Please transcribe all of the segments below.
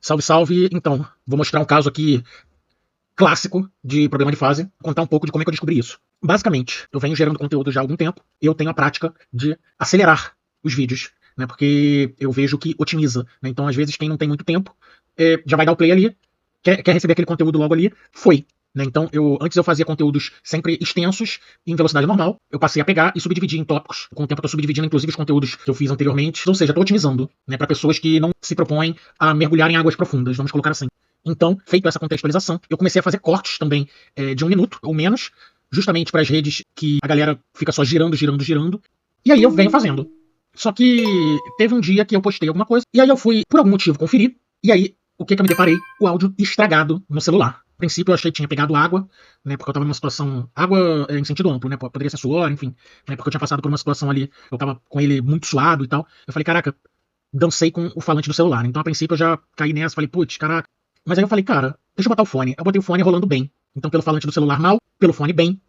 Salve, salve! Então, vou mostrar um caso aqui clássico de problema de fase, contar um pouco de como é que eu descobri isso. Basicamente, eu venho gerando conteúdo já há algum tempo, e eu tenho a prática de acelerar os vídeos, né, porque eu vejo que otimiza, né, então às vezes quem não tem muito tempo, já vai dar o play ali, quer receber aquele conteúdo logo ali, foi. Né, então, antes eu fazia conteúdos sempre extensos, em velocidade normal, eu passei a pegar e subdividir em tópicos. Com o tempo eu tô subdividindo, inclusive, os conteúdos que eu fiz anteriormente, ou seja, tô otimizando, né, para pessoas que não se propõem a mergulhar em águas profundas, vamos colocar assim. Então, feito essa contextualização, eu comecei a fazer cortes também de 1 minuto ou menos, justamente para as redes que a galera fica só girando, girando, girando, e aí eu venho fazendo. Só que teve um dia que eu postei alguma coisa, e aí eu fui, por algum motivo, conferir, e aí, o que eu me deparei? O áudio estragado no celular. A princípio eu achei que tinha pegado água, né, porque eu tava numa situação, água em sentido amplo, né, poderia ser suor, enfim, né, porque eu tinha passado por uma situação ali, eu tava com ele muito suado e tal, eu falei, caraca, dancei com o falante do celular, então a princípio eu já caí nessa, falei, putz, caraca, mas aí eu falei, cara, deixa eu botar o fone, eu botei o fone rolando bem, então pelo falante do celular mal, pelo fone bem,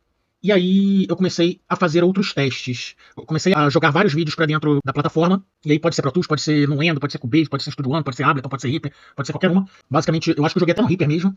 e aí eu comecei a fazer outros testes. Eu comecei a jogar vários vídeos pra dentro da plataforma. E aí pode ser Pro Tools, pode ser Nuendo, pode ser Cubase, pode ser Studio One, pode ser Ableton, pode ser Reaper, pode ser qualquer uma. Basicamente, eu acho que eu joguei até no Reaper mesmo.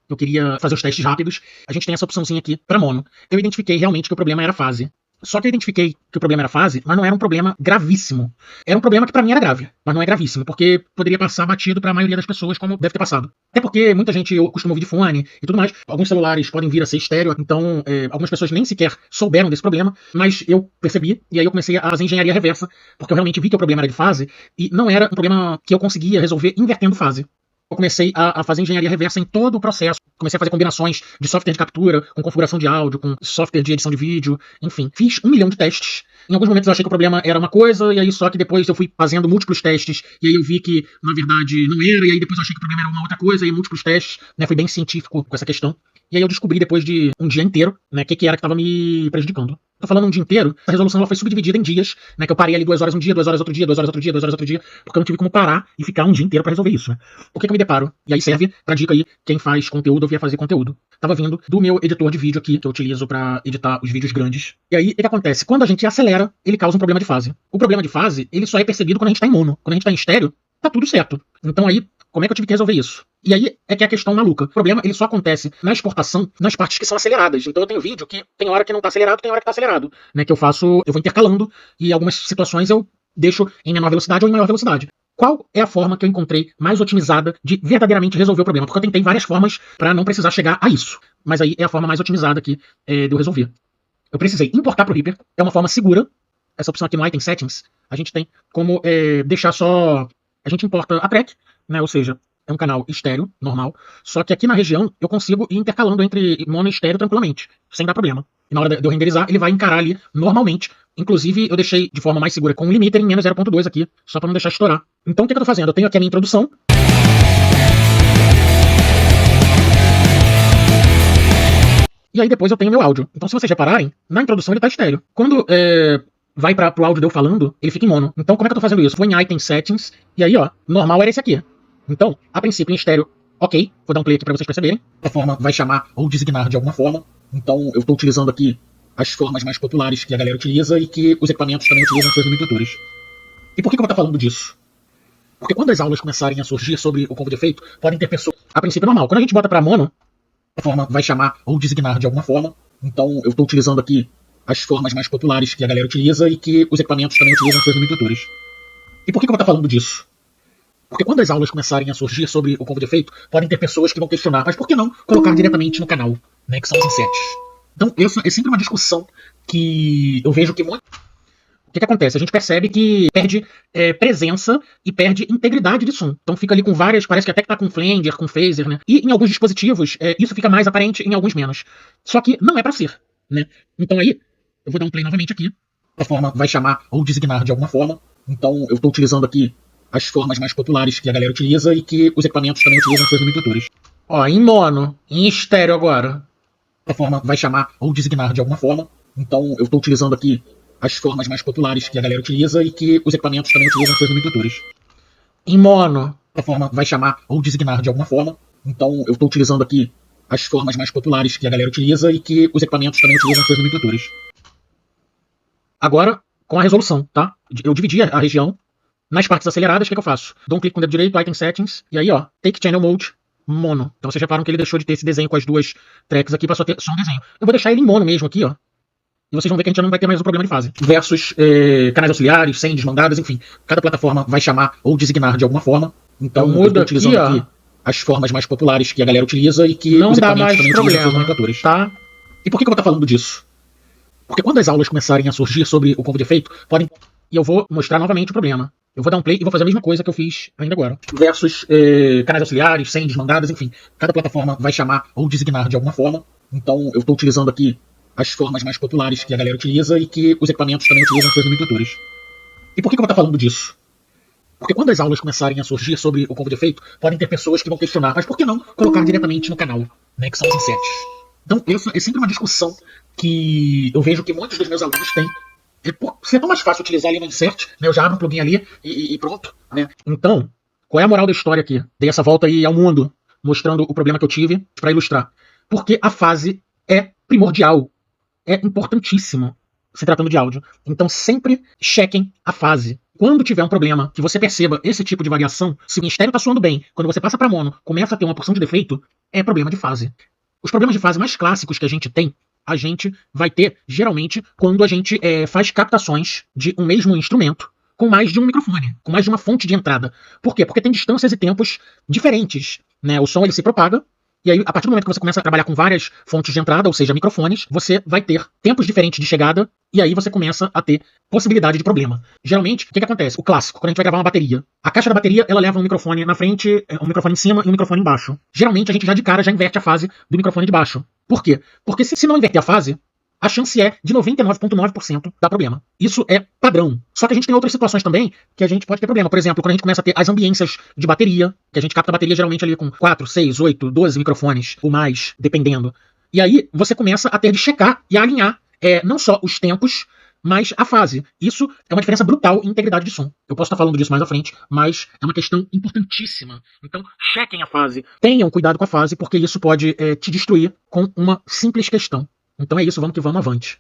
Eu queria fazer os testes rápidos. A gente tem essa opçãozinha aqui pra mono. Eu identifiquei realmente que o problema era a fase. Só que eu identifiquei que o problema era a fase, mas não era um problema gravíssimo. Era um problema que pra mim era grave, mas não é gravíssimo, porque poderia passar batido pra maioria das pessoas, como deve ter passado. Até porque muita gente costuma ouvir de fone e tudo mais. Alguns celulares podem vir a ser estéreo, então algumas pessoas nem sequer souberam desse problema, mas eu percebi, e aí eu comecei a fazer engenharia reversa, porque eu realmente vi que o problema era de fase, e não era um problema que eu conseguia resolver invertendo fase. Eu comecei a fazer engenharia reversa em todo o processo. Comecei a fazer combinações de software de captura, com configuração de áudio, com software de edição de vídeo, enfim. Fiz 1 milhão de testes. Em alguns momentos eu achei que o problema era uma coisa, e aí só que depois eu fui fazendo múltiplos testes, e aí eu vi que, na verdade, não era, e aí depois eu achei que o problema era uma outra coisa, e múltiplos testes, né, fui bem científico com essa questão. E aí eu descobri depois de um dia inteiro, né, o que era que estava me prejudicando. Tô falando um dia inteiro, a resolução ela foi subdividida em dias, né, que eu parei ali 2 horas um dia, 2 horas outro dia, 2 horas outro dia, 2 horas outro dia, porque eu não tive como parar e ficar um dia inteiro pra resolver isso, né. O que eu me deparo? E aí serve pra dica aí, quem faz conteúdo ou vier fazer conteúdo. Tava vindo do meu editor de vídeo aqui, que eu utilizo pra editar os vídeos grandes. E aí, o que acontece? Quando a gente acelera, ele causa um problema de fase. O problema de fase, ele só é percebido quando a gente tá em mono. Quando a gente tá em estéreo, tá tudo certo. Então aí, como é que eu tive que resolver isso? E aí é que é a questão maluca. O problema, ele só acontece na exportação, nas partes que são aceleradas. Então eu tenho vídeo que tem hora que não tá acelerado, tem hora que tá acelerado. Né, que eu vou intercalando, e algumas situações eu deixo em menor velocidade ou em maior velocidade. Qual é a forma que eu encontrei mais otimizada de verdadeiramente resolver o problema? Porque eu tentei várias formas para não precisar chegar a isso. Mas aí é a forma mais otimizada aqui de eu resolver. Eu precisei importar para o Reaper. É uma forma segura. Essa opção aqui no Item Settings, a gente tem como deixar só... A gente importa a track, né? Ou seja, é um canal estéreo, normal. Só que aqui na região eu consigo ir intercalando entre mono e estéreo tranquilamente, sem dar problema. E na hora de eu renderizar, ele vai encarar ali normalmente. Inclusive, eu deixei de forma mais segura com um limiter em menos 0.2 aqui, só para não deixar estourar. Então, o que eu tô fazendo? Eu tenho aqui a minha introdução. E aí depois eu tenho o meu áudio. Então, se vocês repararem, na introdução ele tá estéreo. Quando vai pro áudio de eu falando, ele fica em mono. Então, como é que eu tô fazendo isso? Vou em Item Settings, e aí, ó, normal era esse aqui. Então, a princípio, em estéreo, ok. Vou dar um play aqui pra vocês perceberem. A forma vai chamar ou designar de alguma forma. Então, eu estou utilizando aqui as formas mais populares que a galera utiliza e que os equipamentos também utilizam seus nomenclatores. E por que eu vou estar falando disso? Porque quando as aulas começarem a surgir sobre o combo de efeito, podem ter pessoas... A princípio, normal. Quando a gente bota pra mono, a forma vai chamar ou designar de alguma forma. Então, eu estou utilizando aqui as formas mais populares que a galera utiliza e que os equipamentos também utilizam seus nomenclatores. E por que eu vou estar falando disso? Porque quando as aulas começarem a surgir sobre o combo de efeito, podem ter pessoas que vão questionar, mas por que não colocar diretamente no canal, né, que são os insets? Então, essa é sempre uma discussão que eu vejo que muito... O que acontece? A gente percebe que perde presença e perde integridade de som. Então fica ali com várias, parece que até que tá com Flanger, com Phaser, né? E em alguns dispositivos, isso fica mais aparente, em alguns menos. Só que não é pra ser, né? Então aí, eu vou dar um play novamente aqui. A forma vai chamar ou designar de alguma forma. Então eu estou utilizando aqui as formas mais populares que a galera utiliza e que os equipamentos também utilizam seus nomenclatores. Ó, em mono, em estéreo agora. A forma vai chamar ou designar de alguma forma. Então eu estou utilizando aqui as formas mais populares que a galera utiliza e que os equipamentos também utilizam seus nomenclatores. Em mono, a forma vai chamar ou designar de alguma forma. Então eu estou utilizando aqui as formas mais populares que a galera utiliza e que os equipamentos também utilizam seus nomenclatores. Agora, com a resolução, tá? Eu dividi a região Nas partes aceleradas, o que eu faço? Dou um clique com o dedo direito, Item Settings, e aí, ó, Take Channel Mode, mono. Então vocês reparam que ele deixou de ter esse desenho com as duas tracks aqui, passou a ter só um desenho. Eu vou deixar ele em mono mesmo aqui, ó. E vocês vão ver que a gente já não vai ter mais o problema de fase. Versus canais auxiliares, sends, mandadas, enfim. Cada plataforma vai chamar ou designar de alguma forma. Então eu estou utilizando aqui as formas mais populares que a galera utiliza e que não os dá equipamentos mais também utilizam seus problema, nomenclatores. tá? E por que eu vou estar falando disso? Porque quando as aulas começarem a surgir sobre o combo de efeito, podem... E eu vou mostrar novamente o problema. Eu vou dar um play e vou fazer a mesma coisa que eu fiz ainda agora. Versus canais auxiliares, sends, mandadas, enfim. Cada plataforma vai chamar ou designar de alguma forma. Então eu estou utilizando aqui as formas mais populares que a galera utiliza e que os equipamentos também utilizam seus nomenclatores. E por que eu vou estar falando disso? Porque quando as aulas começarem a surgir sobre o combo de efeito, podem ter pessoas que vão questionar, mas por que não colocar diretamente no canal, né, que são os insets? Então, essa é sempre uma discussão que eu vejo que muitos dos meus alunos têm. É tão mais fácil utilizar ali no insert, né, eu já abro um plugin ali e pronto. Né? Então, qual é a moral da história aqui? Dei essa volta aí ao mundo, mostrando o problema que eu tive para ilustrar. Porque a fase é primordial, é importantíssimo se tratando de áudio. Então sempre chequem a fase. Quando tiver um problema, que você perceba esse tipo de variação, se o estéreo está soando bem, quando você passa para mono, começa a ter uma porção de defeito, é problema de fase. Os problemas de fase mais clássicos que a gente tem, a gente vai ter, geralmente, quando a gente faz captações de um mesmo instrumento com mais de um microfone, com mais de uma fonte de entrada. Por quê? Porque tem distâncias e tempos diferentes. Né? O som ele se propaga, e aí, a partir do momento que você começa a trabalhar com várias fontes de entrada, ou seja, microfones, você vai ter tempos diferentes de chegada, e aí você começa a ter possibilidade de problema. Geralmente, o que acontece? O clássico, quando a gente vai gravar uma bateria. A caixa da bateria, ela leva um microfone na frente, um microfone em cima e um microfone embaixo. Geralmente, a gente já de cara já inverte a fase do microfone de baixo. Por quê? Porque se não inverter a fase, a chance é de 99,9% dar problema. Isso é padrão. Só que a gente tem outras situações também que a gente pode ter problema. Por exemplo, quando a gente começa a ter as ambiências de bateria, que a gente capta a bateria geralmente ali com 4, 6, 8, 12 microfones ou mais, dependendo. E aí você começa a ter de checar e alinhar não só os tempos, mas a fase. Isso é uma diferença brutal em integridade de som. Eu posso estar falando disso mais à frente, mas é uma questão importantíssima. Então, chequem a fase. Tenham cuidado com a fase, porque isso pode te destruir com uma simples questão. Então é isso, vamos que vamos avante.